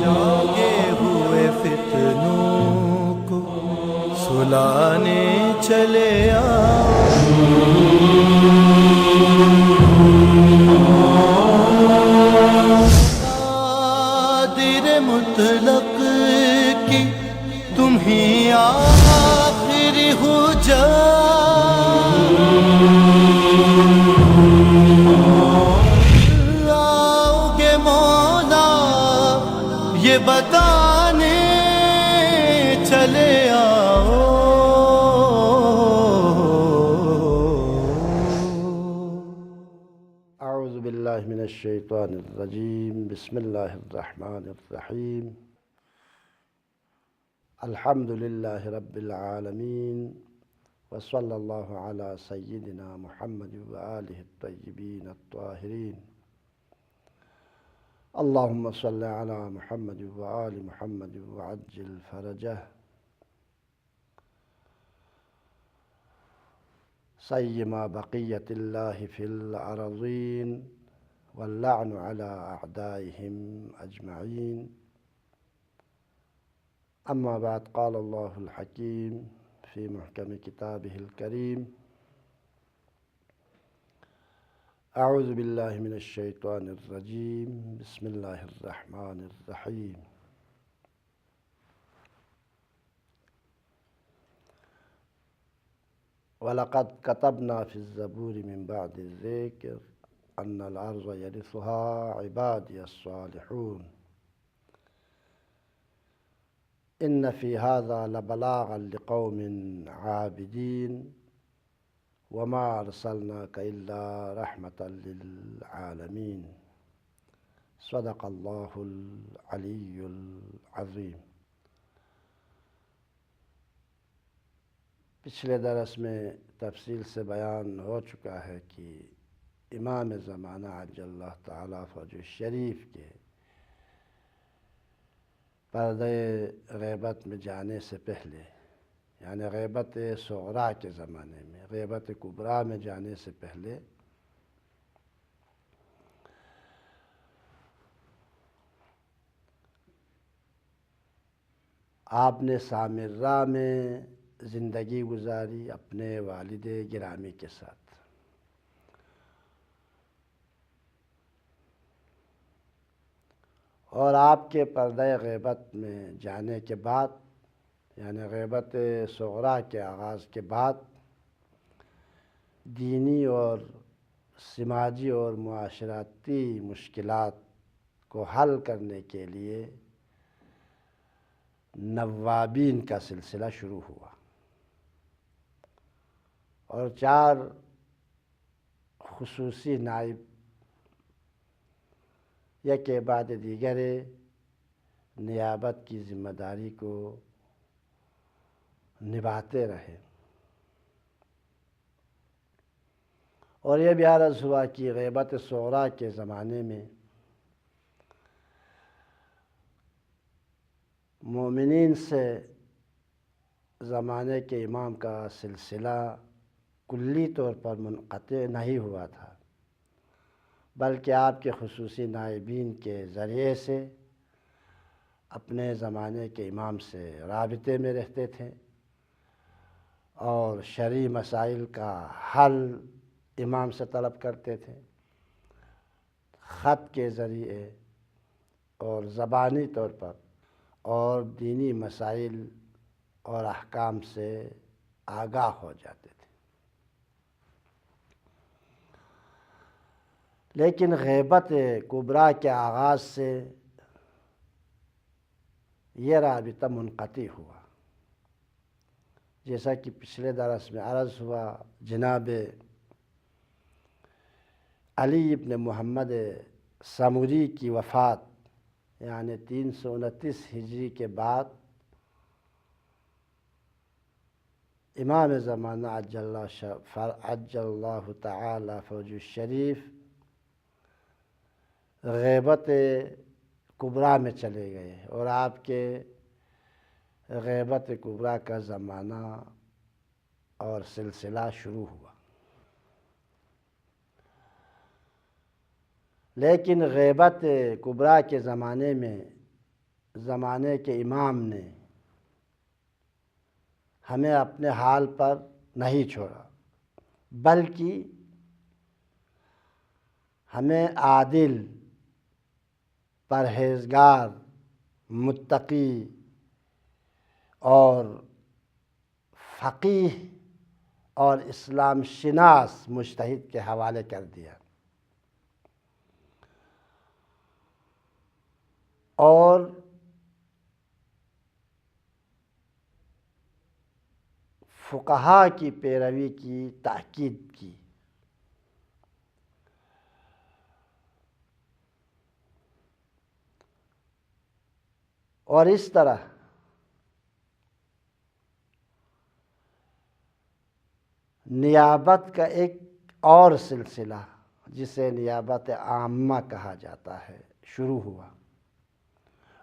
جاگے ہوئے فتنوں کو سلانے چلے قادر مطلق کی تم ہی آخری آؤ گے مولا یہ بتانے چلے آؤ اعوذ باللہ من الشیطان الرجیم بسم اللہ الرحمن الرحیم الحمد للہ رب العالمین وصلی اللہ علی سیدنا محمد وآلہ الطیبین الطاہرین اللہم صلی علی محمد وآل محمد وعجل فرجہ سیما بقیت اللہ فی الارضین واللعن علی اعدائہم اجمعین اما بعد قال اللہ الحکیم فی محکم کتابہ الکریم اعوذ باللہ من الشیطان الرجیم بسم اللہ الرحمن الرحیم وَلَقَدْ كَتَبْنَا فِي الزَّبُورِ مِن بَعْدِ الذِّكْرِ أَنَّ الْأَرْضَ يَرِثُهَا عِبَادِيَ الصَّالِحُونَ إِنَّ فِي هَذَا لَبَلَاغًا لِقَوْمٍ عَابِدِينَ وَمَا أَرْسَلْنَاكَ إِلَّا رَحْمَةً لِلْعَالَمِينَ صدق اللہ العلی العظیم۔ پچھلے درس میں تفصیل سے بیان ہو چکا ہے کہ امام زمانہ عجل اللہ تعالیٰ فرجہ الشریف کے پردہ غیبت میں جانے سے پہلے، یعنی غیبت صغریٰ کے زمانے میں، غیبت کبریٰ میں جانے سے پہلے آپ نے سامرہ میں زندگی گزاری اپنے والد گرامی کے ساتھ، اور آپ کے پردہ غیبت میں جانے کے بعد، یعنی غیبت صغریٰ کے آغاز کے بعد، دینی اور سماجی اور معاشرتی مشکلات کو حل کرنے کے لیے نوابین کا سلسلہ شروع ہوا، اور 4 خصوصی نائب یک کے بعد دیگر نیابت کی ذمہ داری کو نبھاتے رہے، اور یہ بھی عرض ہوا کہ غیبت صغریٰ کے زمانے میں مومنین سے زمانے کے امام کا سلسلہ کلی طور پر منقطع نہیں ہوا تھا، بلکہ آپ کے خصوصی نائبین کے ذریعے سے اپنے زمانے کے امام سے رابطے میں رہتے تھے، اور شرعی مسائل کا حل امام سے طلب کرتے تھے، خط کے ذریعے اور زبانی طور پر، اور دینی مسائل اور احکام سے آگاہ ہو جاتے تھے۔ لیکن غیبت کبریٰ کے آغاز سے یہ رابطہ منقطع ہوا، جیسا کہ پچھلے درس میں عرض ہوا۔ جناب علی ابن محمد سمری کی وفات، یعنی 329 ہجری کے بعد امام زمانہ عجل اللہ تعالی فرجہ الشریف غیبت کبریٰ میں چلے گئے، اور آپ کے غیبت کبریٰ کا زمانہ اور سلسلہ شروع ہوا۔ لیکن غیبت کبریٰ کے زمانے میں زمانے کے امام نے ہمیں اپنے حال پر نہیں چھوڑا، بلکہ ہمیں عادل، پرہیزگار، متقی اور فقیہ اور اسلام شناس مجتہد کے حوالے کر دیا، اور فقہا کی پیروی کی تاکید کی۔ اور اس طرح نیابت کا ایک اور سلسلہ جسے نیابت عامہ کہا جاتا ہے شروع ہوا،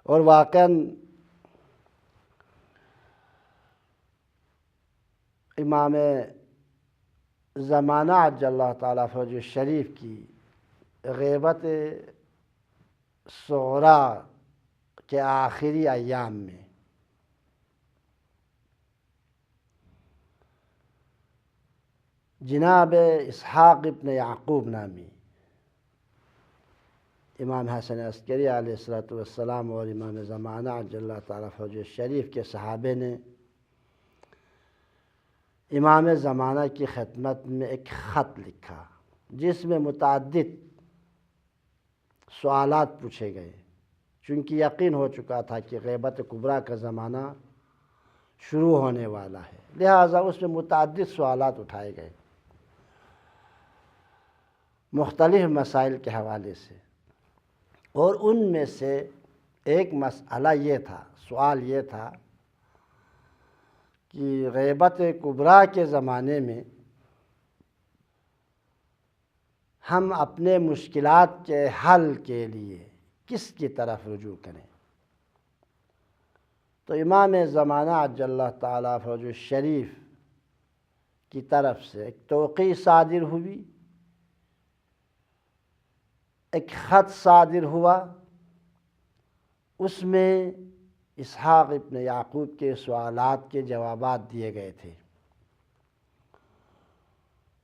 اور واقعاً امام زمانہ عجل اللہ تعالیٰ فرجہ الشریف کی غیبت صغریٰ کے آخری ایام میں جناب اسحاق ابن یعقوب نامی امام حسن عسکری علیہ السلام اور امام زمانہ عجل اللہ تعالیٰ فرجہ الشریف کے صحابے نے امام زمانہ کی خدمت میں ایک خط لکھا، جس میں متعدد سوالات پوچھے گئے، چونکہ یقین ہو چکا تھا کہ غیبت کبریٰ کا زمانہ شروع ہونے والا ہے، لہٰذا اس میں متعدد سوالات اٹھائے گئے مختلف مسائل کے حوالے سے، اور ان میں سے ایک مسئلہ یہ تھا، سوال یہ تھا کہ غیبت کبریٰ کے زمانے میں ہم اپنے مشکلات کے حل کے لیے کس کی طرف رجوع کریں؟ تو امام زمانہ عجل اللہ تعالیٰ فرجہ الشریف کی طرف سے ایک توقیع صادر ہوئی، ایک خط صادر ہوا، اس میں اسحاق ابن یعقوب کے سوالات کے جوابات دیے گئے تھے،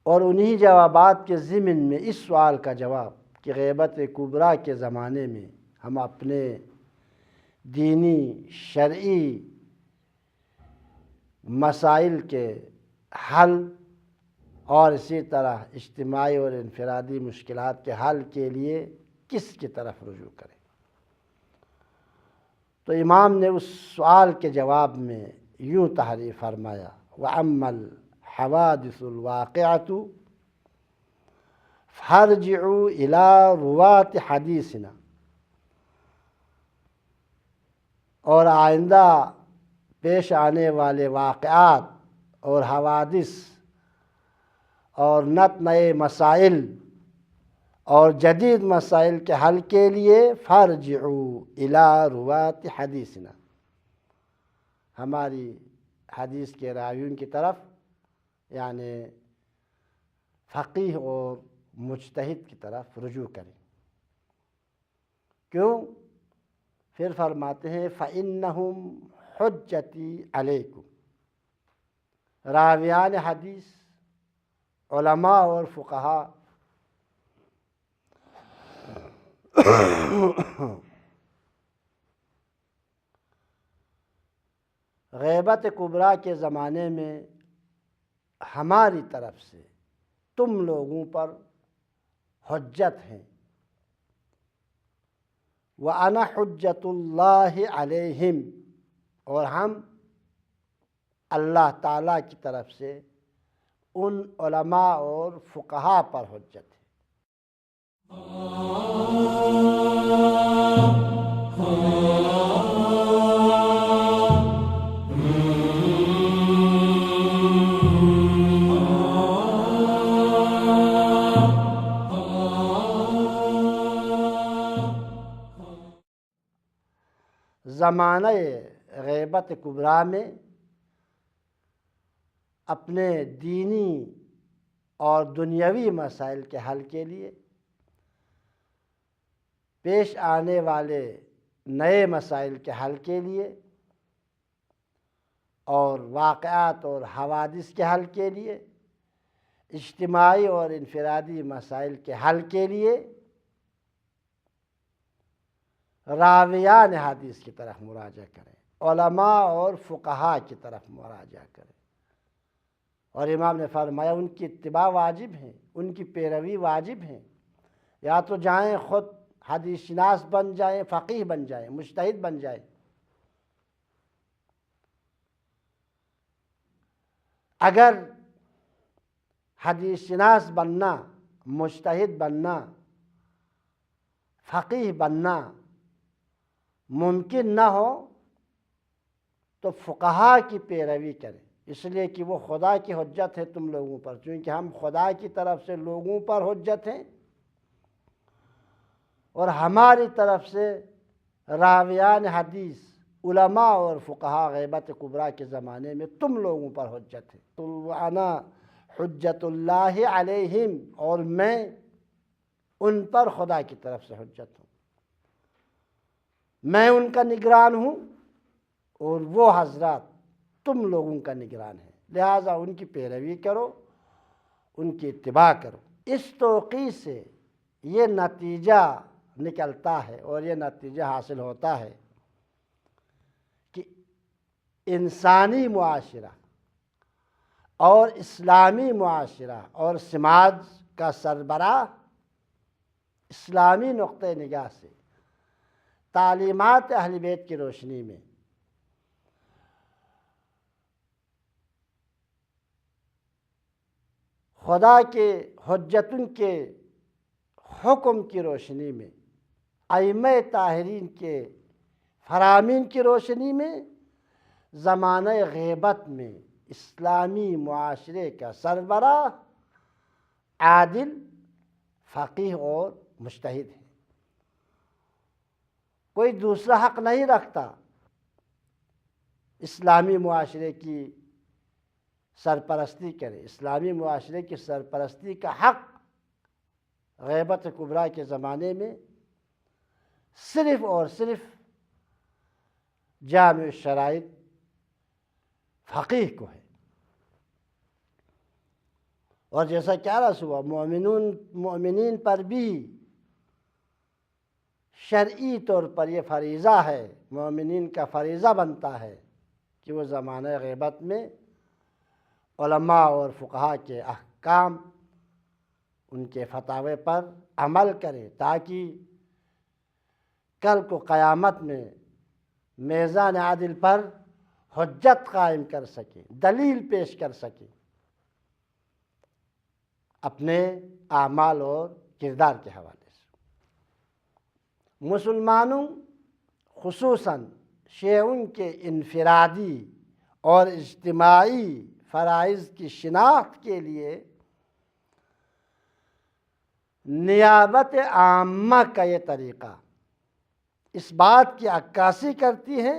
اور انہی جوابات کے ضمن میں اس سوال کا جواب کہ غیبت کبریٰ کے زمانے میں ہم اپنے دینی شرعی مسائل کے حل اور اسی طرح اجتماعی اور انفرادی مشکلات کے حل کے لیے کس کی طرف رجوع کریں۔ تو امام نے اس سوال کے جواب میں یوں تحریر فرمایا، وَأَمَّا الْحَوَادِثُ الْوَاقِعَةُ فَارْجِعُوا إِلَىٰ رُوَاةِ حَدِيثِنَا، اور آئندہ پیش آنے والے واقعات اور حوادث اور نئے مسائل اور جدید مسائل کے حل کے لیے فارجعوا الی رواة حدیثنا، ہماری حدیث کے راویوں کی طرف، یعنی فقیہ اور مجتہد کی طرف رجوع کریں۔ کیوں؟ پھر فرماتے ہیں فَإِنَّهُمْ حُجَّتِي عَلَيْكُمْ، راویان حدیث، علماء اور فقہاء غیبت کبریٰ کے زمانے میں ہماری طرف سے تم لوگوں پر حجت ہیں، وَأَنَا حُجَّةُ اللَّهِ عَلَيْهِمْ، اور ہم اللہ تعالیٰ کی طرف سے ان علماء اور فقہاء پر حجت ہے۔ زمانہ غیبت کبریٰ میں اپنے دینی اور دنیاوی مسائل کے حل کے لیے پیش آنے والے نئے مسائل کے حل کے لیے اور واقعات اور حوادث کے حل کے لیے، اجتماعی اور انفرادی مسائل کے حل کے لیے راویان حدیث کی طرف مراجعہ کریں، علماء اور فقہاء کی طرف مراجعہ کریں۔ اور امام نے فرمایا ان کی اتباع واجب ہے، ان کی پیروی واجب ہے۔ یا تو جائیں خود حدیث شناس بن جائیں، فقیہ بن جائیں، مجتہد بن جائیں، اگر حدیث شناس بننا، مجتہد بننا، فقیہ بننا ممکن نہ ہو تو فقہاء کی پیروی کریں، اس لیے کہ وہ خدا کی حجت ہے تم لوگوں پر، چونکہ ہم خدا کی طرف سے لوگوں پر حجت ہیں، اور ہماری طرف سے راویان حدیث علماء اور فقہاء غیبت کبریٰ کے زمانے میں تم لوگوں پر حجت ہے۔ وانا حجت اللہ علیہم، اور میں ان پر خدا کی طرف سے حجت ہوں، میں ان کا نگران ہوں اور وہ حضرات تم لوگوں کا نگران ہے، لہٰذا ان کی پیروی کرو، ان کی اتباع کرو۔ اس توقیع سے یہ نتیجہ نکلتا ہے اور یہ نتیجہ حاصل ہوتا ہے کہ انسانی معاشرہ اور اسلامی معاشرہ اور سماج کا سربراہ اسلامی نقطہ نگاہ سے تعلیمات اہل بیت کی روشنی میں خدا کے حجتوں کے حکم کی روشنی میں، ائمہ طاہرین کے فرامین کی روشنی میں، زمانہ غیبت میں اسلامی معاشرے کا سربراہ عادل، فقیہ اور مجتہد ہے۔ کوئی دوسرا حق نہیں رکھتا اسلامی معاشرے کی سرپرستی کرے۔ اسلامی معاشرے کی سرپرستی کا حق غیبت کبریٰ کے زمانے میں صرف اور صرف جامع الشرائط فقیہ کو ہے۔ اور جیسا کہ عرض ہوا، مومنین پر بھی شرعی طور پر یہ فریضہ ہے، مومنین کا فریضہ بنتا ہے کہ وہ زمانہ غیبت میں علماء اور فقہاء کے احکام، ان کے فتاوے پر عمل کریں، تاکہ کل کو قیامت میں میزان عادل پر حجت قائم کر سکیں، دلیل پیش کر سکیں اپنے اعمال اور کردار کے حوالے سے۔ مسلمانوں خصوصاً شیعوں کے انفرادی اور اجتماعی فرائض کی شناخت کے لیے نیابت عامہ کا یہ طریقہ اس بات کی عکاسی کرتی ہے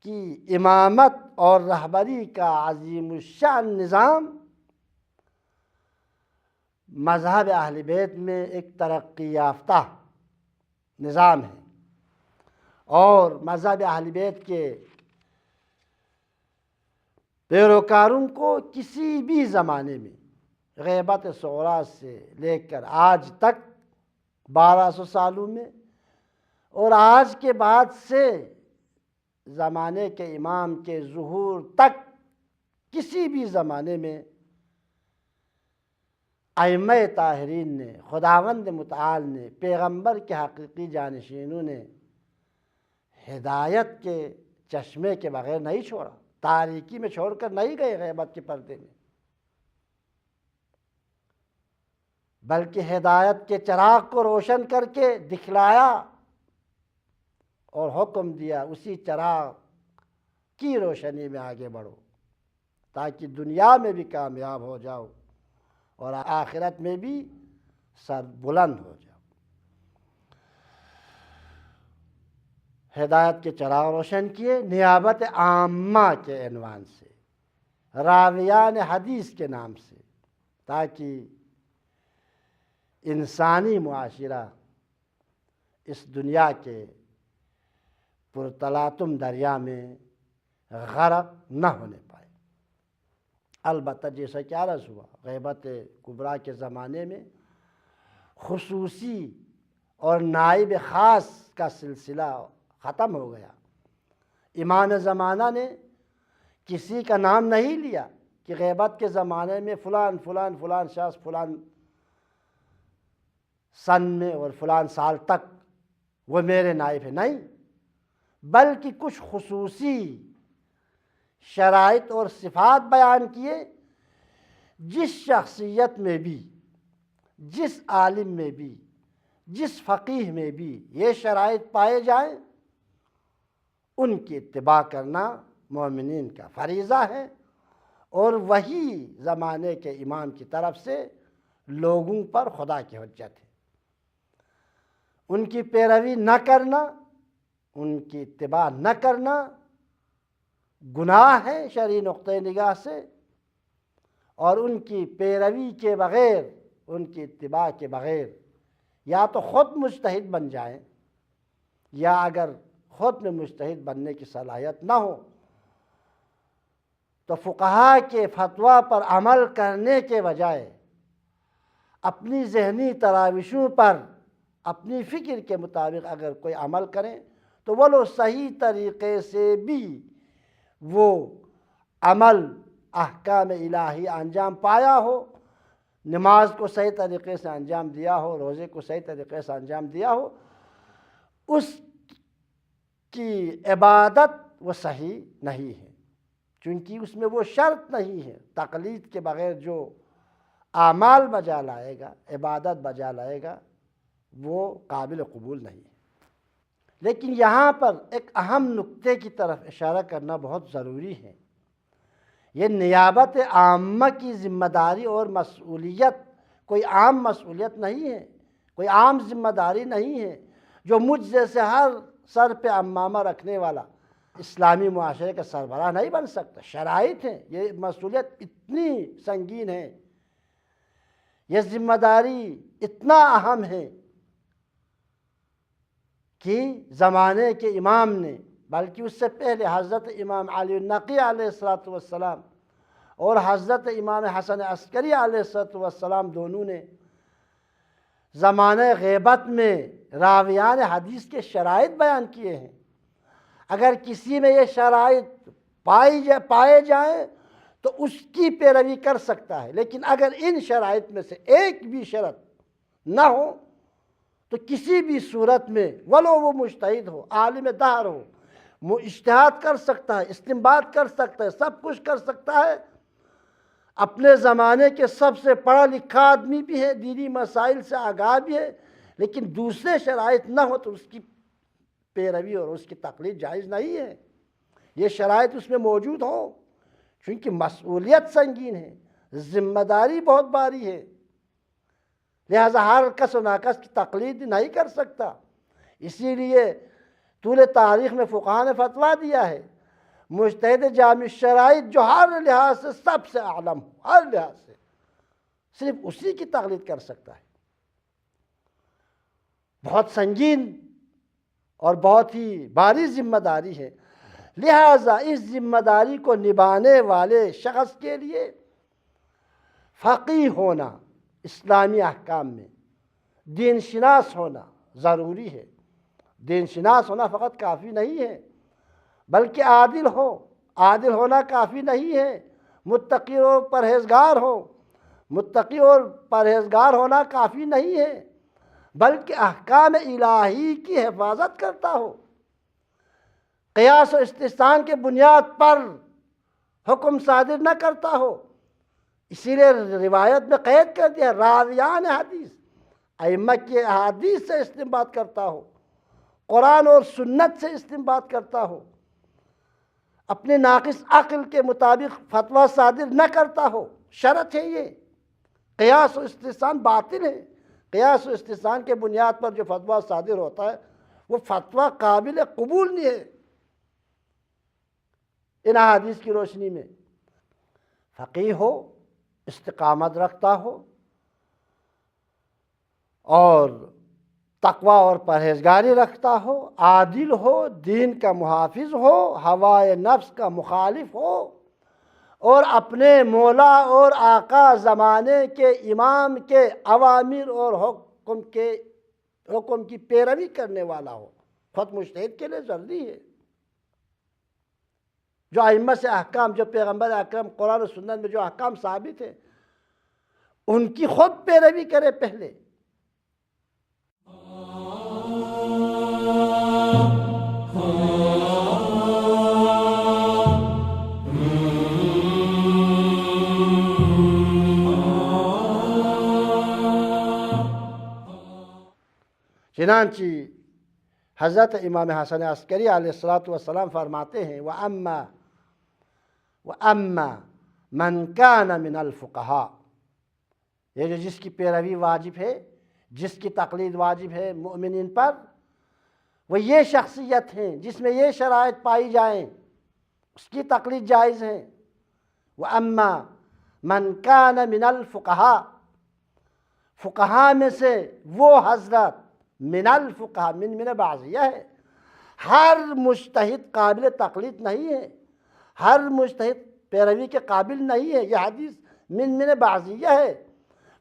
کہ امامت اور رہبری کا عظیم الشان نظام مذہب اہل بیت میں ایک ترقی یافتہ نظام ہے، اور مذہب اہل بیت کے پیروکاروں کو کسی بھی زمانے میں غیبت صغریٰ سے لے کر آج تک 1200 سالوں میں اور آج کے بعد سے زمانے کے امام کے ظہور تک کسی بھی زمانے میں ائمہ طاہرین نے، خداوند متعال نے، پیغمبر کے حقیقی جانشینوں نے ہدایت کے چشمے کے بغیر نہیں چھوڑا، تاریکی میں چھوڑ کر نہیں گئے غیبت کے پردے میں، بلکہ ہدایت کے چراغ کو روشن کر کے دکھلایا اور حکم دیا اسی چراغ کی روشنی میں آگے بڑھو، تاکہ دنیا میں بھی کامیاب ہو جاؤ اور آخرت میں بھی سر بلند ہو جاؤ۔ ہدایت کے چراغ روشن کیے نیابت عامہ کے عنوان سے، راویان حدیث کے نام سے، تاکہ انسانی معاشرہ اس دنیا کے پرتلاطم دریا میں غرق نہ ہونے پائے۔ البتہ جیسا کہ عرض ہوا، غیبت کبریٰ کے زمانے میں خصوصی اور نائب خاص کا سلسلہ ختم ہو گیا۔ امام زمانہ نے کسی کا نام نہیں لیا کہ غیبت کے زمانے میں فلان فلان فلان شخص فلان سن میں اور فلان سال تک وہ میرے نائب ہے، نہیں، بلکہ کچھ خصوصی شرائط اور صفات بیان کیے جس شخصیت میں بھی، جس عالم میں بھی، جس فقیہ میں بھی یہ شرائط پائے جائیں ان کی اتباع کرنا مومنین کا فریضہ ہے، اور وہی زمانے کے امام کی طرف سے لوگوں پر خدا کی حجت ہے۔ ان کی پیروی نہ کرنا، ان کی اتباع نہ کرنا گناہ ہے شرعی نقطۂ نگاہ سے، اور ان کی پیروی کے بغیر، ان کی اتباع کے بغیر یا تو خود مجتہد بن جائیں، یا اگر خود میں مجتہد بننے کی صلاحیت نہ ہو تو فقہا کے فتویٰ پر عمل کرنے کے بجائے اپنی ذہنی تراوشوں پر اپنی فکر کے مطابق اگر کوئی عمل کریں تو وہ صحیح طریقے سے بھی وہ عمل احکام الہی انجام پایا ہو، نماز کو صحیح طریقے سے انجام دیا ہو، روزے کو صحیح طریقے سے انجام دیا ہو، اس کی عبادت وہ صحیح نہیں ہے، چونکہ اس میں وہ شرط نہیں ہے۔ تقلید کے بغیر جو اعمال بجا لائے گا، عبادت بجا لائے گا، وہ قابل قبول نہیں ہے۔ لیکن یہاں پر ایک اہم نقطے کی طرف اشارہ کرنا بہت ضروری ہے۔ یہ نیابت عامہ کی ذمہ داری اور مسئولیت کوئی عام مسئولیت نہیں ہے، کوئی عام ذمہ داری نہیں ہے جو مجھ جیسے ہر سر پہ عمامہ رکھنے والا اسلامی معاشرے کا سربراہ نہیں بن سکتا۔ شرائط ہیں، یہ مسئولیت اتنی سنگین ہے، یہ ذمہ داری اتنا اہم ہے کہ زمانے کے امام نے، بلکہ اس سے پہلے حضرت امام علی النقی علیہ السلام اور حضرت امام حسن عسکری علیہ السلام دونوں نے زمانہ غیبت میں راویان حدیث کے شرائط بیان کیے ہیں۔ اگر کسی میں یہ شرائط پائے جائیں تو اس کی پیروی کر سکتا ہے، لیکن اگر ان شرائط میں سے ایک بھی شرط نہ ہو تو کسی بھی صورت میں ولو وہ مجتہد ہو، عالم دہر ہو، وہ اجتہاد کر سکتا ہے، استنباط کر سکتا ہے، سب کچھ کر سکتا ہے، اپنے زمانے کے سب سے پڑھا لکھا آدمی بھی ہے، دینی مسائل سے آگاہ بھی ہے، لیکن دوسرے شرائط نہ ہو تو اس کی پیروی اور اس کی تقلید جائز نہیں ہے۔ یہ شرائط اس میں موجود ہوں، چونکہ مسئولیت سنگین ہے، ذمہ داری بہت باری ہے، لہذا ہر کس و ناکس کی تقلید نہیں کر سکتا۔ اسی لیے طول تاریخ میں فقہا نے فتویٰ دیا ہے، مجتہد جامع الشرائط جو ہر لحاظ سے سب سے اعلم ہو، ہر لحاظ سے صرف اسی کی تقلید کر سکتا ہے۔ بہت سنگین اور بہت ہی بھاری ذمہ داری ہے، لہذا اس ذمہ داری کو نبھانے والے شخص کے لیے فقیہ ہونا، اسلامی احکام میں دین شناس ہونا ضروری ہے۔ دین شناس ہونا فقط کافی نہیں ہے، بلکہ عادل ہونا کافی نہیں ہے، متقی اور پرہیزگار ہو، متقی اور پرہیزگار ہونا کافی نہیں ہے، بلکہ احکام الہی کی حفاظت کرتا ہو، قیاس و استحسان کے بنیاد پر حکم صادر نہ کرتا ہو۔ اسی لیے روایت میں قید کر دیا، راویان حدیث، ائمہ کی احادیث سے استنباط کرتا ہو، قرآن اور سنت سے استنباط کرتا ہو، اپنے ناقص عقل کے مطابق فتویٰ صادر نہ کرتا ہو۔ شرط ہے یہ، قیاس و استحسان باطل ہے، قیاس و استحسان کے بنیاد پر جو فتویٰ صادر ہوتا ہے وہ فتویٰ قابل قبول نہیں ہے۔ ان احادیث کی روشنی میں فقیہ ہو، استقامت رکھتا ہو اور تقوی اور پرہیزگاری رکھتا ہو، عادل ہو، دین کا محافظ ہو، ہوائے نفس کا مخالف ہو، اور اپنے مولا اور آقا زمانے کے امام کے اوامر اور حکم کی پیروی کرنے والا ہو۔ خود مجتہد کے لیے ضروری ہے جو ائمہ سے احکام، جو پیغمبر اکرم قرآن و سنت میں جو احکام ثابت ہیں ان کی خود پیروی کرے پہلے۔ چنانچہ حضرت امام حسن عسکری علیہ السلام فرماتے ہیں وَأَمَّا مَنْ كَانَ مِنَ الْفُقَهَاءِ، یہ جو جس کی پیروی واجب ہے، جس کی تقلید واجب ہے مؤمنین پر، وہ یہ شخصیت ہیں جس میں یہ شرائط پائی جائیں، اس کی تقلید جائز ہے۔ وَأَمَّا مَنْ كَانَ مِنَ الْفُقَهَاءِ، فقہا میں سے وہ حضرت، من الفقہا، من بعضیہ ہے، ہر مجتہد قابل تقلید نہیں ہے، ہر مجتہد پیروی کے قابل نہیں ہے۔ یہ حدیث من بعضیہ ہے،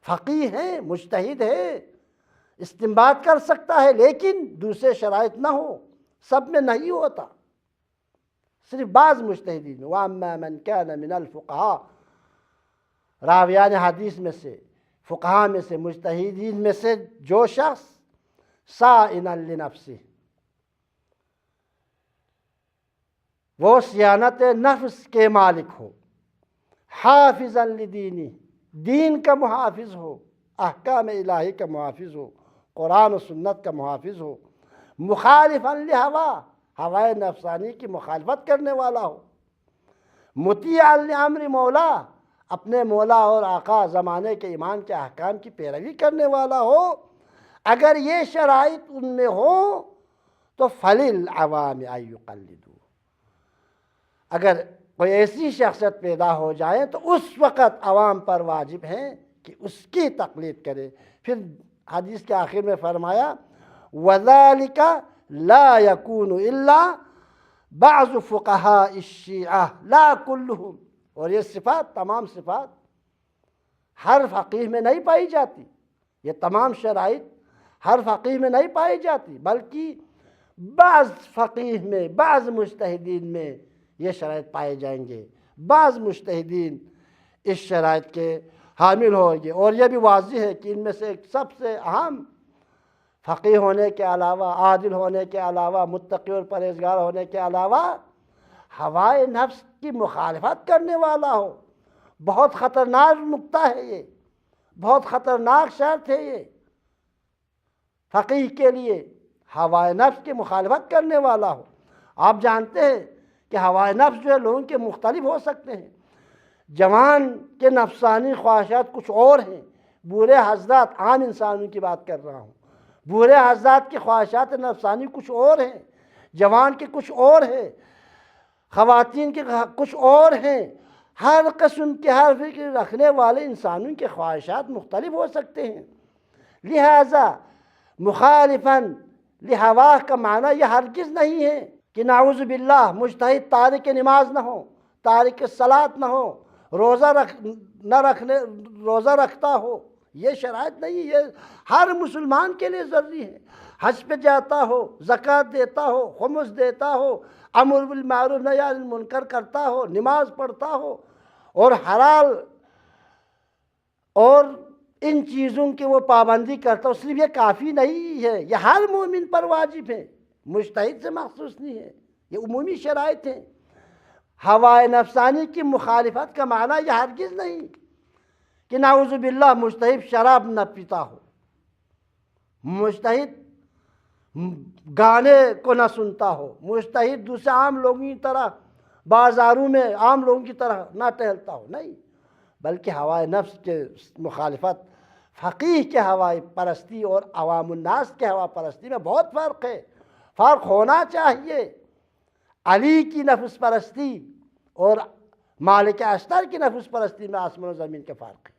فقیہ ہے، مجتہد ہے، استنباط کر سکتا ہے، لیکن دوسرے شرائط نہ ہو، سب میں نہیں ہوتا، صرف بعض مجتہدین۔ وَأَمَّا مَنْ كَانَ مِنَ الْفُقَهَاءِ، راویان حدیث میں سے، فقہا میں سے، مجتہدین میں سے جو شخص صائنا لنفسہ، وہ صیانت نفس کے مالک ہو، حافظا لدینی، دین کا محافظ ہو، احکام الہی کا محافظ ہو، قرآن و سنت کا محافظ ہو، مخالفا لہوا، ہوائے نفسانی کی مخالفت کرنے والا ہو، مطیعا لامر مولا، اپنے مولا اور آقا زمانے کے امام کے احکام کی پیروی کرنے والا ہو، اگر یہ شرائط ان میں ہو تو فَلِلْعَوَامِ أَن يُقَلِّدُوا، اگر کوئی ایسی شخصیت پیدا ہو جائے تو اس وقت عوام پر واجب ہے کہ اس کی تقلید کرے۔ پھر حدیث کے آخر میں فرمایا وَذَلِكَ لَا يَكُونُ إِلَّا بَعْضُ فُقَهَاءِ الشِّيعَةِ لَا كُلُّهُمْ، اور یہ صفات، تمام صفات ہر فقیہ میں نہیں پائی جاتی، یہ تمام شرائط ہر فقیہ میں نہیں پائی جاتی، بلکہ بعض فقیہ میں، بعض مجتہدین میں یہ شرائط پائے جائیں گے، بعض مجتہدین اس شرائط کے حامل ہوں گے۔ اور یہ بھی واضح ہے کہ ان میں سے سب سے اہم، فقیہ ہونے کے علاوہ، عادل ہونے کے علاوہ، متقی اور پرہیزگار ہونے کے علاوہ، ہوائے نفس کی مخالفت کرنے والا ہو۔ بہت خطرناک نکتہ ہے یہ، بہت خطرناک شرط ہے یہ فقیہ کے لیے، ہوائے نفس کی مخالفت کرنے والا ہو۔ آپ جانتے ہیں کہ ہوائے نفس جو ہے لوگوں کے مختلف ہو سکتے ہیں، جوان کے نفسانی خواہشات کچھ اور ہیں، بوڑھے حضرات، عام انسانوں کی بات کر رہا ہوں، بوڑھے حضرات کی خواہشات نفسانی کچھ اور ہیں، جوان کے کچھ اور ہیں، خواتین کے کچھ اور ہیں، ہر قسم کے، ہر فکر رکھنے والے انسانوں کے خواہشات مختلف ہو سکتے ہیں۔ لہذا مخالفاً لہواہ کا معنی یہ ہرگز نہیں ہے کہ نعوذ باللہ مجتہد تارک نماز نہ ہو، تارک صلاۃ نہ ہو، روزہ رکھتا ہو، یہ شرائط نہیں، یہ ہر مسلمان کے لیے ضروری ہے۔ حج پہ جاتا ہو، زکوٰۃ دیتا ہو، خمس دیتا ہو، امر بالمعروف نہی عن المنکر کرتا ہو، نماز پڑھتا ہو، اور حلال اور ان چیزوں کی وہ پابندی کرتا ہو، صرف یہ کافی نہیں ہے، یہ ہر مومن پر واجب ہے، مجتہد سے مخصوص نہیں ہے، یہ عمومی شرائط ہیں۔ ہوائے نفسانی کی مخالفت کا معنی یہ ہرگز نہیں کہ نعوذ باللہ مجتہد شراب نہ پیتا ہو، مجتہد گانے کو نہ سنتا ہو، مجتہد دوسرے عام لوگوں کی طرح بازاروں میں عام لوگوں کی طرح نہ ٹہلتا ہو، نہیں، بلکہ ہوائے نفس کے مخالفت، فقیہ کے ہوائے پرستی اور عوام الناس کے ہوا پرستی میں بہت فرق ہے، فرق ہونا چاہیے۔ علی کی نفس پرستی اور مالک اشتر کی نفس پرستی میں آسمان و زمین کے فرق ہے۔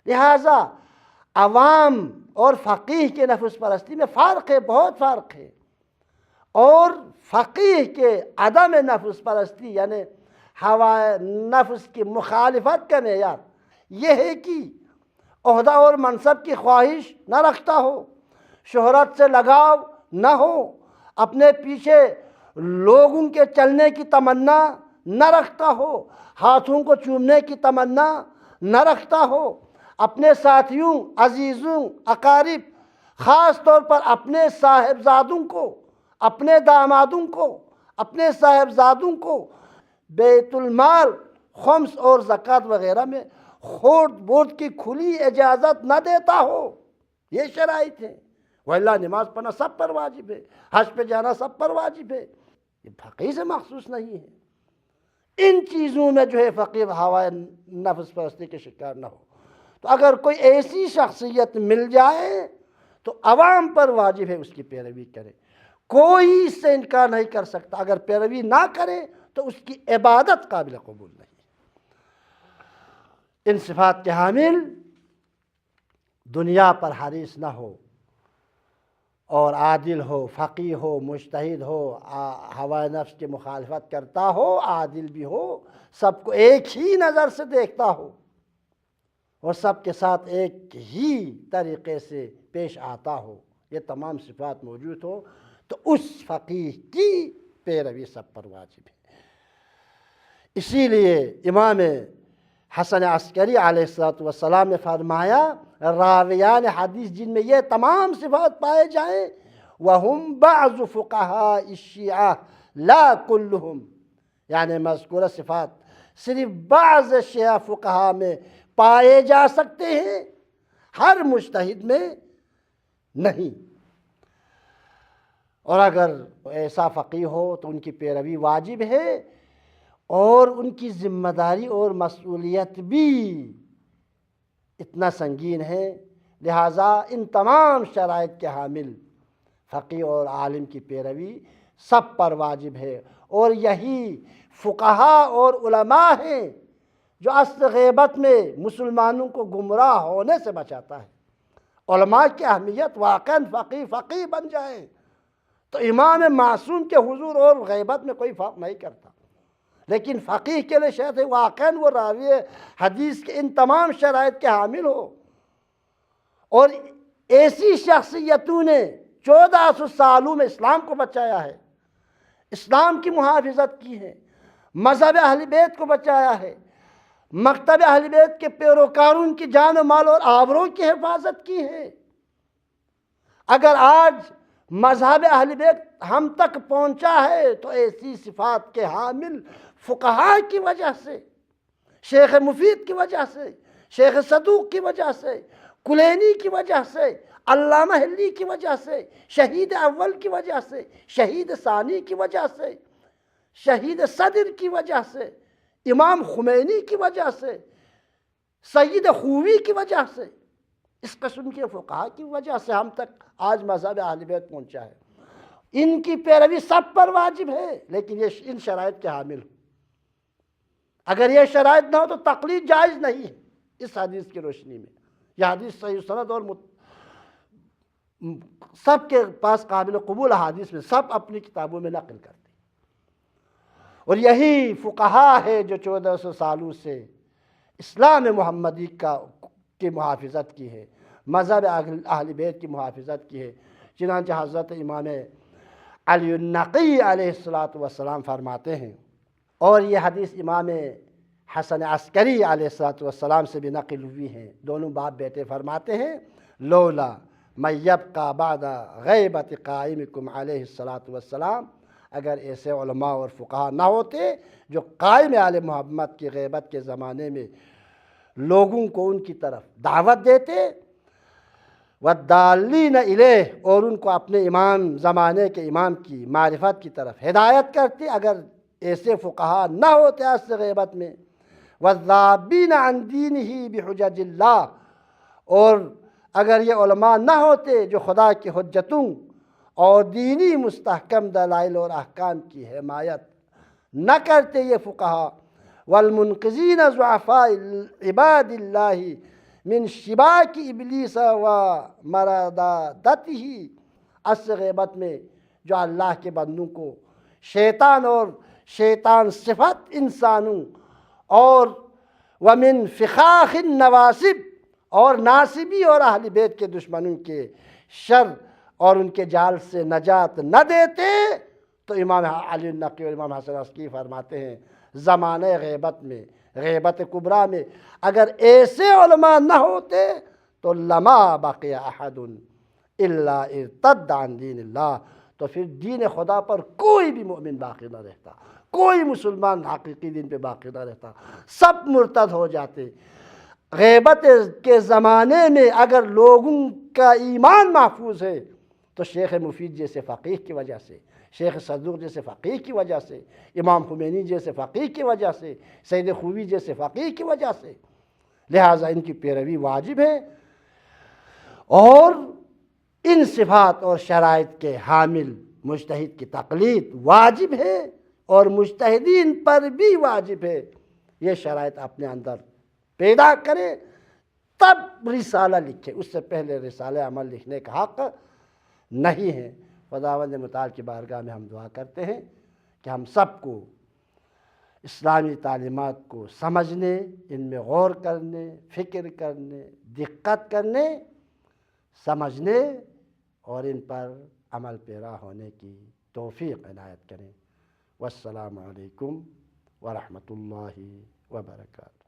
لہٰذا عوام اور فقیہ کے نفس پرستی میں فرق ہے، بہت فرق ہے۔ اور فقیہ کے عدم نفس پرستی یعنی ہوائے نفس کی مخالفت کا معیار یہ ہے کہ عہدہ اور منصب کی خواہش نہ رکھتا ہو، شہرت سے لگاؤ نہ ہو، اپنے پیچھے لوگوں کے چلنے کی تمنا نہ رکھتا ہو، ہاتھوں کو چومنے کی تمنا نہ رکھتا ہو، اپنے ساتھیوں، عزیزوں، اقارب، خاص طور پر اپنے صاحبزادوں کو، اپنے دامادوں کو، اپنے صاحبزادوں کو بیت المال، خمس اور زکوٰۃ وغیرہ میں کھوٹ بوٹ کی کھلی اجازت نہ دیتا ہو۔ یہ شرائط ہیں، وَإِلَّا نماز پڑھنا سب پر واجب ہے، حج پہ جانا سب پر واجب ہے، یہ فقیہ سے مخصوص نہیں ہے۔ ان چیزوں میں جو ہے فقیہ ہوائے نفس پرستی کے شکار نہ ہو۔ تو اگر کوئی ایسی شخصیت مل جائے تو عوام پر واجب ہے اس کی پیروی کرے، کوئی اس سے انکار نہیں کر سکتا۔ اگر پیروی نہ کرے تو اس کی عبادت قابل قبول نہیں۔ ان صفات کے حامل دنیا پر حریص نہ ہو اور عادل ہو، فقیہ ہو، مجتہد ہو، ہوائے نفس کی مخالفت کرتا ہو، عادل بھی ہو، سب کو ایک ہی نظر سے دیکھتا ہو اور سب کے ساتھ ایک ہی طریقے سے پیش آتا ہو، یہ تمام صفات موجود ہو تو اس فقیہ کی پیروی سب پر واجب ہے۔ اسی لیے امام حسن عسکری علیہ السلام نے فرمایا راویان حدیث جن میں یہ تمام صفات پائے جائیں وَهُمْ بَعْضُ فُقَهَاءِ الشِّيَعَةِ لَا كُلُّهُمْ، یعنی مذکورہ صفات صرف بعض شیعہ فقہا میں پائے جا سکتے ہیں، ہر مجتہد میں نہیں۔ اور اگر ایسا فقیہ ہو تو ان کی پیروی واجب ہے اور ان کی ذمہ داری اور مسئولیت بھی اتنا سنگین ہے، لہٰذا ان تمام شرائط کے حامل فقیہ اور عالم کی پیروی سب پر واجب ہے۔ اور یہی فقہا اور علماء ہیں جو اصل غیبت میں مسلمانوں کو گمراہ ہونے سے بچاتا ہے۔ علماء کی اہمیت واقعاً فقیہ بن جائیں تو امام معصوم کے حضور اور غیبت میں کوئی فرق نہیں کرتا، لیکن فقیہ کے لیے شرط ہے واقعاً وہ راوی حدیث کے ان تمام شرائط کے حامل ہو۔ اور ایسی شخصیتوں نے 1400 سالوں میں اسلام کو بچایا ہے، اسلام کی محافظت کی ہے، مذہب اہل بیت کو بچایا ہے، مکتب اہل بیت کے پیروکاروں کی جان و مال اور آبروں کی حفاظت کی ہے۔ اگر آج مذہب اہل بیت ہم تک پہنچا ہے تو ایسی صفات کے حامل فقہاء کی وجہ سے، شیخ مفید کی وجہ سے، شیخ صدوق کی وجہ سے، کلینی کی وجہ سے، علامہ حلی کی وجہ سے، شہید اول کی وجہ سے، شہید ثانی کی وجہ سے، شہید صدر کی وجہ سے، امام خمینی کی وجہ سے، سید خوی کی وجہ سے، اس قسم کے فقہاء کی وجہ سے ہم تک آج مذہب اہل بیت پہنچا ہے۔ ان کی پیروی سب پر واجب ہے، لیکن یہ ان شرائط کے حامل ہو۔ اگر یہ شرائط نہ ہو تو تقلید جائز نہیں ہے۔ اس حدیث کی روشنی میں یہ حدیث صحیح سند اور سب کے پاس قابل قبول حدیث میں سب اپنی کتابوں میں نقل کرتے ہیں۔ اور یہی فقہاء ہے جو 1400 سالوں سے اسلام محمدی کی محافظت کی ہے، مذہب اہل بیت کی محافظت کی ہے۔ چنانچہ حضرت امام علی النقی علیہ السلام فرماتے ہیں، اور یہ حدیث امام حسن عسکری علیہ السلام سے بھی نقل ہوئی ہیں، دونوں باپ بیٹے فرماتے ہیں لولا من یبقى بعد غیبت قائمکم علیہ السلام، اگر ایسے علماء اور فقہاء نہ ہوتے جو قائم آل محمد کی غیبت کے زمانے میں لوگوں کو ان کی طرف دعوت دیتے، وَالدَّالِّينَ إِلَيْهِ، اور ان کو اپنے امام زمانے کے امام کی معرفت کی طرف ہدایت کرتے، اگر ایسے فقہاء نہ ہوتے آج سے غیبت میں، وَالذَّابِينَ عَنْ دِينِهِ بِحُجَجِ اللَّهِ، اور اگر یہ علماء نہ ہوتے جو خدا کی حجتوں اور دینی مستحکم دلائل اور احکام کی حمایت نہ کرتے یہ فقہاء، والمنقذین ضعفاء عباد اللہ من شباک ابلیس و مراداتہ، اس غیبت میں جو اللہ کے بندوں کو شیطان اور شیطان صفت انسانوں اور ومن فخاخ النواسب، اور ناصبی اور اہل بیت کے دشمنوں کے شر اور ان کے جال سے نجات نہ دیتے، تو امام علی النقی اور امام حسن عسکری فرماتے ہیں زمانہ غیبت میں، غیبت کبریٰ میں اگر ایسے علماء نہ ہوتے تو لما بقی احد الا ارتد عن دین اللہ، تو پھر دین خدا پر کوئی بھی مومن باقی نہ رہتا، کوئی مسلمان حقیقی دین پہ باقی نہ رہتا، سب مرتد ہو جاتے۔ غیبت کے زمانے میں اگر لوگوں کا ایمان محفوظ ہے تو شیخ مفید جیسے فقیہ کی وجہ سے، شیخ صدوق جیسے فقیہ کی وجہ سے، امام خمینی جیسے فقیہ کی وجہ سے، سید خوی جیسے فقیہ کی وجہ سے، لہٰذا ان کی پیروی واجب ہے، اور ان صفات اور شرائط کے حامل مجتہد کی تقلید واجب ہے، اور مجتہدین پر بھی واجب ہے یہ شرائط اپنے اندر پیدا کرے تب رسالہ لکھے، اس سے پہلے رسالہ عمل لکھنے کا حق نہیں ہے۔ خداوند متعال کی بارگاہ میں ہم دعا کرتے ہیں کہ ہم سب کو اسلامی تعلیمات کو سمجھنے، ان میں غور کرنے، فکر کرنے، دقت کرنے، سمجھنے اور ان پر عمل پیرا ہونے کی توفیق عنایت کریں۔ والسلام علیکم ورحمۃ اللہ وبرکاتہ۔